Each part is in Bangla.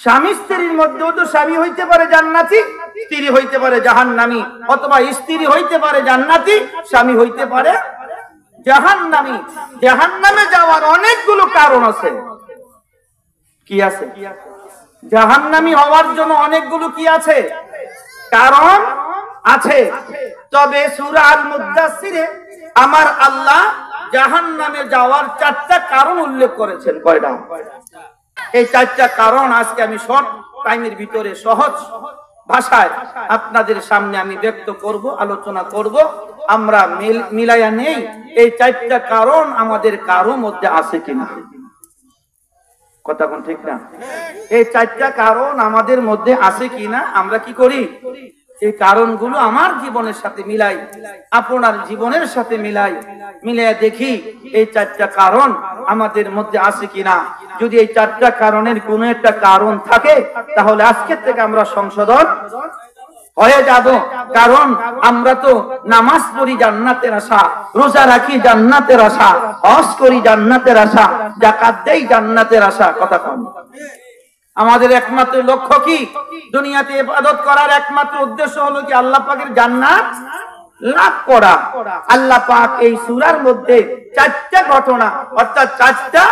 স্বামী স্ত্রীর মধ্যেও তো স্বামী হইতে পারে জান্নাতি, স্ত্রী হইতে পারে জাহান্নামী, অথবা স্ত্রী হইতে পারে জান্নাতি, স্বামী হইতে পারে জাহান্নামী। জাহান্নামে যাওয়ার অনেকগুলো কারণ আছে। কি আছে? জাহান্নামী হওয়ার জন্য অনেকগুলো কি আছে? কারণ আছে। তবে সূরা আল মুদ্দাসসিরে আমার আল্লাহ জাহান্নামে যাওয়ার 4টা কারণ উল্লেখ করেছেন। কয়টা? এই 4টা কারণ আজকে আমি শর্ট টাইমের ভিতরে সহজ ভাষায় আপনাদের সামনে আমি ব্যক্ত করব, আলোচনা করব। আমরা মিলাইয়া নেই এই 4টা কারণ আমাদের কারো মধ্যে আছে কিনা। কথা কোন ঠিক না? এই 4টা কারণ আমাদের মধ্যে আছে কিনা আমরা কি করি? এই কারণগুলো আমার জীবনের সাথে মিলাই, আপনার জীবনের সাথে মিলাই দেখি এই 4টা কারণ আমাদের মধ্যে আছে কিনা। যদি এই 4টা কারণের কোনো একটা কারণ থাকে তাহলে আজকের থেকে আমরা সংশোধন হয়ে যাব। কারণ আমরা তো নামাজ পড়ি জান্নাতের আশা, রোজা রাখি জান্নাতের আশা, হজ করি জান্নাতের আশা, যাকাত দেই জান্নাতের আশা। কথা কম। আমাদের একমাত্র লক্ষ্য কি? দুনিয়াতে ইবাদত করার একমাত্র উদ্দেশ্য হলো কি? আল্লাহ পাকের জান্নাত লাভ করা। আল্লাহ পাক এই সূরার মধ্যে 4টা ঘটনা, অর্থাৎ 4টা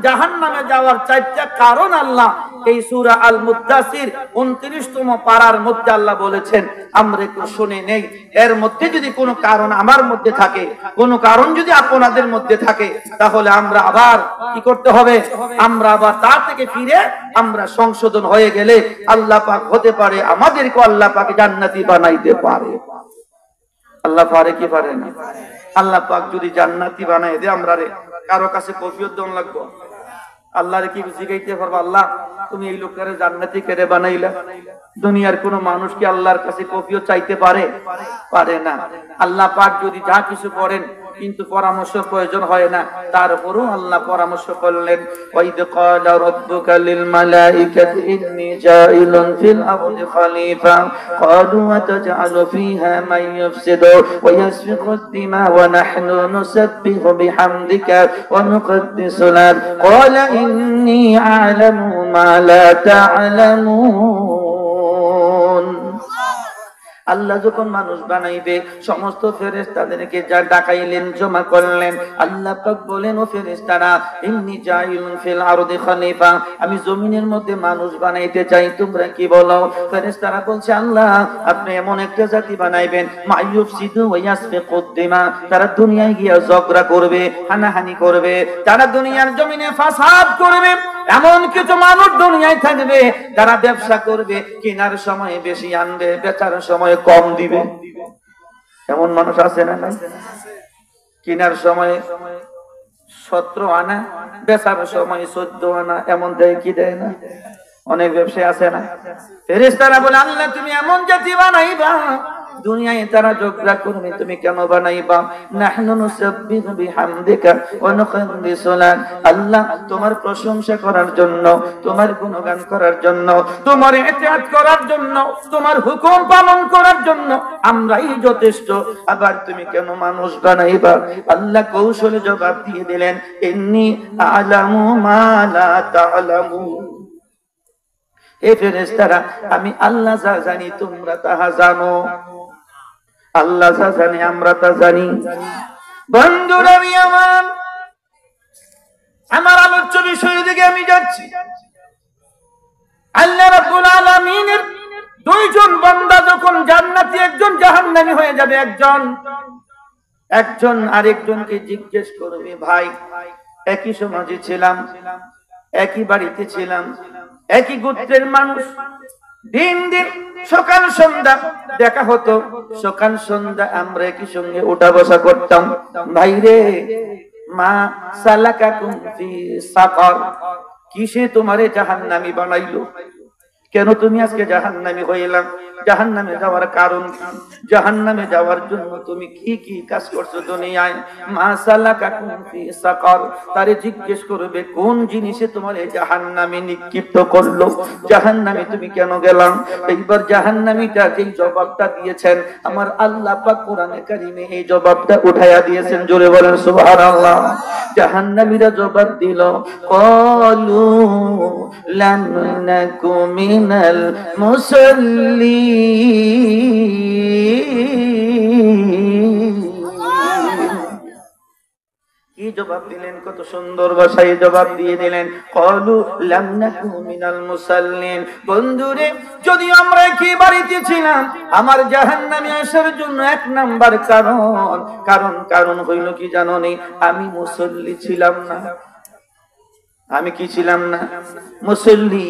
জাহান্নামে যাওয়ার 4টা কারণ আল্লাহ এই সূরা আল মুদ্দাসির 29তম পারার মধ্যে আল্লাহ বলেছেন। আমরা একটু শুনে নেই। এর মধ্যে যদি কোনো কারণ আমার মধ্যে থাকে, কোনো কারণ যদি আপনাদের মধ্যে থাকে, তাহলে আমরা আবার কি করতে হবে? আমরা আবার তার থেকে ফিরে আমরা সংশোধন হয়ে গেলে আল্লাহ পাক হতে পারে আমাদেরকে আল্লাহ পাক জান্নাতি বানাইতে পারে। আল্লাহ পারে কি পারে না? আল্লাহ পাক যদি জান্নাতি বানাই দেয়, আমরা কারো কাছে কফিয়ত দন লাগবো? আল্লাহরে কি জিগাইতে পারবো, আল্লাহ তুমি এই লোকটারে জান্নাতি কেড়ে বানাইলা? দুনিয়ার কোন মানুষ কি আল্লাহর কাছে কফিয়ত চাইতে পারে? পারে না। আল্লাহ পাক যদি যা কিছু করেন কিন্তু পরামর্শ প্রয়োজন হয় না, তারপরও আল্লাহ পরামর্শ করলেন। ওয়াইদ ক্বালা রাব্বুকা লিল মালাইকাতি ইন্নী জাইলুন ফিল আরদি খলিফা ক্বালু আতাজআলু ফিহা মান ইউফসিদু ওয়া ইয়াসফিকু আদ-দিমা ওয়া নাহনু নুসাব্বিহু বিহামদিকা ওয়া নুকদ্দিসু লাক ক্বালা ইন্নী আ'লামু মা লা তা'লামুন। আল্লাহ যখন মানুষ বানাইবে সমস্ত ফেরেশতাদেরকে যা ডাকাইলেন, জমা করলেন। আল্লাহ পাক বলেন, ও ফেরেশতারা, ইন্নী জাইলুন ফিল আরদি খলিফা, আমি জমিনের মধ্যে মানুষ বানাইতে চাই, তোমরা কি বলো? ফেরেশতারা বলছে, আল্লাহ আপনি এমন একটা জাতি বানাইবেন মাইয়ুফসিদু ওয়া ইয়াসফিকুদ দিমা, তারা দুনিয়ায় গিয়া ঝগড়া করবে, হানাহানি করবে, তারা দুনিয়ার জমিনে ফাসাদ করবে। এমন কিছু মানুষ দুনিয়ায় থাকবে যারা ব্যবসা করবে, কেনার সময় বেশি আনবে, বেচার সময় কম দিবে। এমন মানুষ আছে না? কেনার সময় 17 আনা, বেচার সময় 14 আনা, এমন দেয় কি দেয় না? অনেক ব্যবসায়ী আছে না? ফেরেশতারা বলে, আল্লাহ তুমি এমন জাতি বানাইবা দুনিয়ায় তারা ঝগড়া করবে, তুমি কেন বানাইবা? নাহনু নুসাব্বিহু বিহামদিকা ওয়া নুকদ্দিসু লাক, আল্লাহ তোমার প্রশংসা করার জন্য, তোমার গুণগান করার জন্য, তোমার ইতিআত করার জন্য, তোমার হুকুম পালন করার জন্য আমরাই যথেষ্ট, আবার তুমি কেন মানুষ বানাইবা? আল্লাহ কৌশলে জবাব দিয়ে দিলেন, ইন্নী আ'লামু মা লা তা'লামুন। হে ফেরেশতারা, আমি আল্লাহ যা জানি তোমরা তাহা জানো। আল্লাহ যা জানে আমরা তা জানি। বন্ধুরা আমার আলোচ্য বিষয়ের দিকে আমি যাচ্ছি। আল্লাহ রাব্বুল আলামিনের 2 জন বান্দা যখন জান্নাতি, একজন জাহান্নামী হয়ে যাবে, একজন আরেকজনকে জিজ্ঞেস করবে, ভাই একই সমাজে ছিলাম, একই বাড়িতে ছিলাম, একই গোত্রের মানুষ, দিন দিন সকাল সন্ধ্যা দেখা হতো, সকাল সন্ধ্যা আমরা একই সঙ্গে উঠা বসা করতাম, ভাইরে মা সালাকাকুম ফি সাকার, কিসে তোমারে জাহান্নামী বানাইলো? কেন তুমি আজকে জাহান্নামী হইলাম? জাহান্নামে যাওয়ার কারণ কি? জাহান্নামে যাওয়ার জন্য তুমি কি কি কাজ করছো দুনিয়ায়? মা সালাকাকুম ফি সাকার, তারে জিজ্ঞেস করবে কোন জিনিসে তোমার এই জাহান্নামে নিক্ষিপ্ত করলো, জাহান্নামে তুমি কেন গেলাম? এইবার জাহান্নামীটা যেই জবাবটা দিয়েছেন আমার আল্লাহ পাক কোরআনে কারিমে এই জবাবটা উঠায়া দিয়েছেন, জোরে বলেন সুবহানাল্লাহ। জাহান্নামীরা জবাব দিল, ক্বালু লাম নাকু মিনাল মুসাল্লিন। কি জবাব দিলেন? কত সুন্দর ভাষায় জবাব দিয়ে দিলেন, ক্বালু লাম নাকু মিনাল মুসাল্লিন। বন্ধুরে, যদি আমরা কি বাড়িতে ছিলাম, আমার জাহান্নামে আসার জন্য এক নাম্বার কারণ হইল কি জানো নি? আমি মুসল্লি ছিলাম না। আমি কি ছিলাম না? মুসল্লি।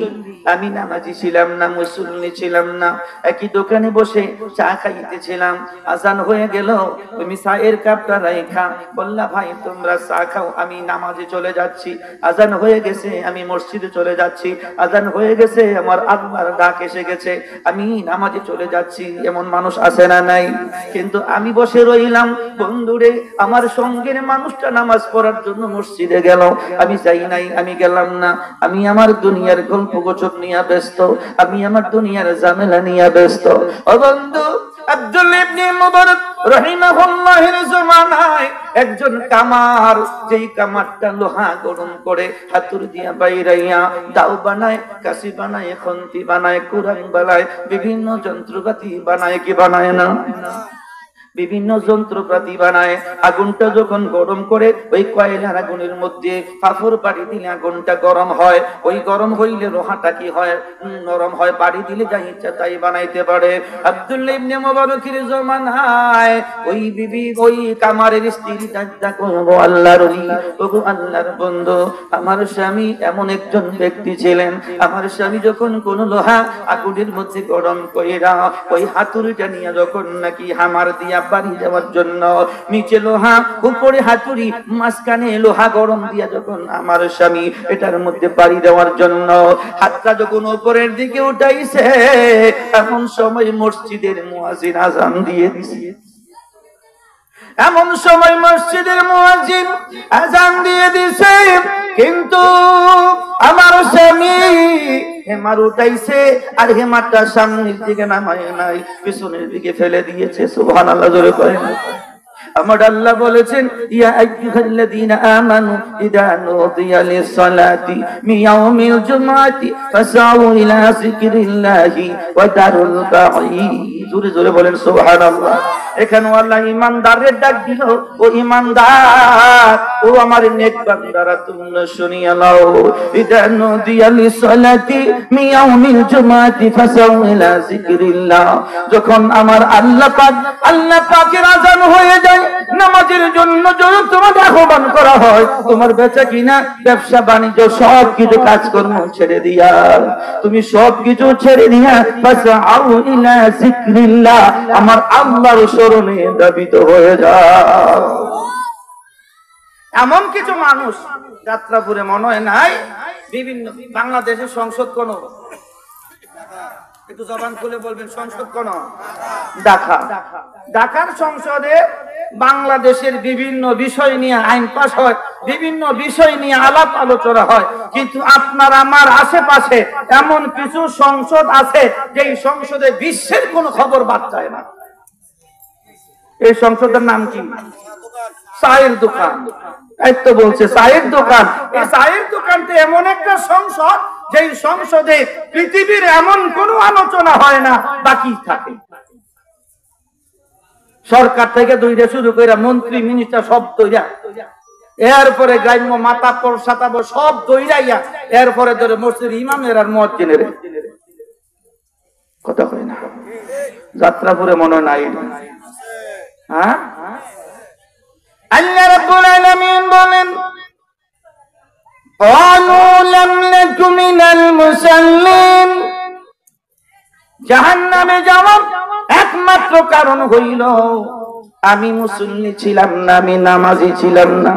আমি নামাজি ছিলাম না, মুসল্লি ছিলাম না। একই দোকানে বসে চা খাইতেছিলাম, আজান হয়ে গেল, তুমি চায়ের কাপটা রাখা বললা, ভাই তোমরা চা খাও, আমি নামাজে চলে যাচ্ছি। আজান হয়ে গেছে, আমি মসজিদে চলে যাচ্ছি। আজান হয়ে গেছে, আমার আল্লাহর ডাক এসে গেছে, আমি নামাজে চলে যাচ্ছি। এমন মানুষ আছে না নাই? কিন্তু আমি বসে রইলাম। বন্ধুরে, আমার সঙ্গের মানুষটা নামাজ পড়ার জন্য মসজিদে গেল, আমি যাই নাই, আমি গেলাম না। আমি আমার দুনিয়ার গল্প গুজব নিয়ে ব্যস্ত, আমি আমার দুনিয়ার ঝামেলা নিয়ে ব্যস্ত। ও বন্ধু, আব্দুল্লাহ ইবনে মুবারক রাহিমাহুল্লাহের জমানায় একজন কামার, যেই কামারটা লোহা গরম করে হাতুর দিয়া বাইরাইয়া দাও বানায়, কাশি বানায়, খন্তি বানায়, কুরান বানায়, বিভিন্ন যন্ত্রপাতি বানায়, কি বানায় না? বিভিন্ন যন্ত্রপাতি বানায়। আগুনটা যখন গরম করে ওই কয়লার আগুনের মধ্যে কাপড় পাড়ি দিলে আগুনটা গরম হয়, ওই গরম হইলে লোহাটা কি হয়? নরম হয়। পাড়ি দিলে যা ইচ্ছা তাই বানাইতে পারে। আব্দুল্লাহ ইবনে মুবারকের জমানায় ওই বিবি, ওই কামারের স্ত্রী দাদা কইবো, আল্লাহর ওলি, ওগো আল্লাহর বন্ধু, আমার স্বামী এমন একজন ব্যক্তি ছিলেন, আমার স্বামী যখন কোন লোহা আগুনের মধ্যে গরম কইরা ওই হাতুড়িটা নিয়ে যখন নাকি হামার দিয়া বাড়ি যাওয়ার জন্য, নিচে লোহা, উপরে হাতুড়ি, মাঝখানে লোহা গরম দিয়া যখন আমার স্বামী এটার মধ্যে বাড়ি দেওয়ার জন্য হাতটা যখন উপরের দিকে উঠাইছে, এমন সময় মসজিদের মুয়াজ্জিন আযান দিয়ে দিছে। এমন সময় মসজিদের মুয়াজ্জিন আযান দিয়ে দিছে, কিন্তু আমার স্বামী হেমার উঠাইছে আর হেমারটা সামনের দিকে নামায় নাই, পিছনের দিকে ফেলে দিয়েছে। সুবহানাল্লাহ, জোরে করেন। আমার আল্লাহ বলেছেন, ইয়া আইয়ুহাল্লাযীনা আমানু ইযা নুদিয়া লিস-সালাতি মিন ইয়াউমিল জুমআতি ফাসআউ ইলা যিকরিল্লাহি ওয়া দারুল বাঈ। জোরে জোরে বলেন সুবহানাল্লাহ। এখানে আল্লাহ ঈমানদারের ডাক দিল, ও ঈমানদার, ও আমার নেক বান্দারা, তোমরা শুনিয়া নাও, ইযা নুদিয়া লিস-সালাতি মিন ইয়াউমিল জুমআতি ফাসআউ ইলা যিকরিল্লাহ। যখন আমার আল্লাহ পাকের আযান হয়ে যায়, নামাজের জন্য যদি তোমাকে আহ্বান করা হয়, তোমার বেচা কিনা, ব্যবসা বাণিজ্য সব কিছু কাজকর্ম ছেড়ে দিয়া, তুমি সব কিছু ছেড়ে দিয়া ফাসআউ ইলা যিকরিল্লাহ, আমার আল্লাহর স্মরণে ধাবিত হয়ে যাও। এমন কিছু মানুষ যাত্রাপুরে মনে হয় নাই, বিভিন্ন বাংলাদেশের সংসদ কোন, একটু জবান খুলে বলবেন, সংসদ কোন? ঢাকা। ঢাকার সংসদে বাংলাদেশের বিভিন্ন বিষয় নিয়ে আইন পাস হয়, বিভিন্ন বিষয় নিয়ে আলাপ আলোচনা হয়, কিন্তু আপনার আমার আশেপাশে এমন কিছু সংসদ আছে যেই সংসদে বিশ্বের কোন খবর বাদ যায় না। এই সংসদের নাম কি? চায়ের দোকান। এই তো বলছে চায়ের দোকান। এই চায়ের দোকানটা এমন একটা সংসদ, যেই সংসদে পৃথিবীর এমন কোন আলোচনা হয় না বাকি থাকে। সরকার থেকে দইরা শুরু করে মন্ত্রী মিনিস্টার সব দইরা, এরপরে গ্রাম্য মাতাব্বর সাতাব্বর সব দইরাইয়া, এরপরে ধরে মসজিদের ইমামের আর মুয়াজ্জিনের কথা কয় না। যাত্রাপুরে মনে নাই? হ্যাঁ, আল্লাহ রাব্বুল আলামিন বলেন, ক্বালু লাম নাকু মিনাল মুসাল্লিন। জাহান্নামে যাওয়ার একমাত্র কারণ হইল আমি মুসল্লি ছিলাম না, আমি নামাজি ছিলাম না।